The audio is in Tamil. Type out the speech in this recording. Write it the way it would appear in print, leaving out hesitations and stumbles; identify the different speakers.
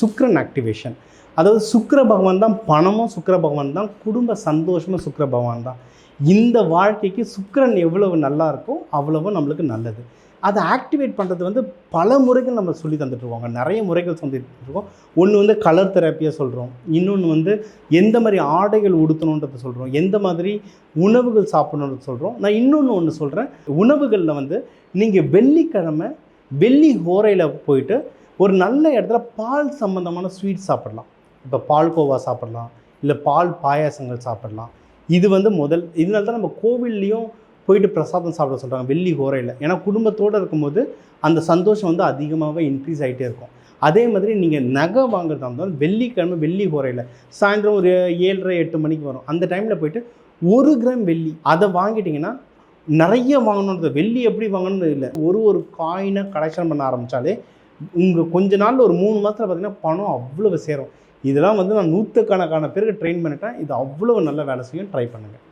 Speaker 1: சுக்கிரன் ஆக்டிவேஷன். அதாவது சுக்கிர பகவான் தான் பணமும், சுக்கிர பகவான் தான் குடும்ப சந்தோஷமும், சுக்கிர பகவான் தான். இந்த வாழ்க்கைக்கு சுக்கிரன் எவ்வளவு நல்லா இருக்கோ அவ்வளவு நம்மளுக்கு நல்லது. அதை ஆக்டிவேட் பண்ணுறது வந்து பல முறைகள் நம்ம சொல்லி தந்துட்டுருக்கோங்க. நிறைய முறைகள் சொல்லிட்டுருக்கோம். ஒன்று வந்து கலர் தெரப்பியாக சொல்கிறோம், இன்னொன்று வந்து எந்த மாதிரி ஆடைகள் உடுத்தணுன்றதை சொல்கிறோம், எந்த மாதிரி உணவுகள் சாப்பிடணுன்றது சொல்கிறோம். நான் ஒன்று சொல்கிறேன். உணவுகளில் வந்து நீங்கள் வெள்ளிக்கிழமை வெள்ளி ஹோரையில் போயிட்டு ஒரு நல்ல இடத்துல பால் சம்மந்தமான ஸ்வீட் சாப்பிடலாம். இப்போ பால்கோவா சாப்பிடலாம், இல்லை பால் பாயாசங்கள் சாப்பிடலாம். இது வந்து இதனால தான் நம்ம கோவில்லையும் போயிட்டு பிரசாதம் சாப்பிட சொல்கிறாங்க வெள்ளி ஹோரையில். ஏன்னா குடும்பத்தோடு இருக்கும்போது அந்த சந்தோஷம் வந்து அதிகமாகவே இன்க்ரீஸ் ஆகிட்டே இருக்கும். அதே மாதிரி நீங்கள் நகை வாங்குறதா இருந்தாலும் வெள்ளிக்கிழமை வெள்ளி ஹோரையில் சாயந்தரம் ஒரு 7:30 8 மணிக்கு வரும். அந்த டைமில் போயிட்டு 1 கிராம் வெள்ளி அதை வாங்கிட்டிங்கன்னா, நிறைய வாங்கணுன்றது வெள்ளி எப்படி வாங்கணும்னு இல்லை, ஒரு காயினை கலெக்ஷன் பண்ண ஆரம்பித்தாலே உங்கள் கொஞ்ச நாளில் ஒரு 3 மாதத்தில் பார்த்திங்கன்னா பணம் அவ்வளவு சேரும். இதெல்லாம் வந்து நான் நூற்றுக்கணக்கான பேருக்கு ட்ரெயின் பண்ணிட்டேன். இது அவ்வளோ நல்ல வேலை செய்யும். ட்ரை பண்ணுங்கள்.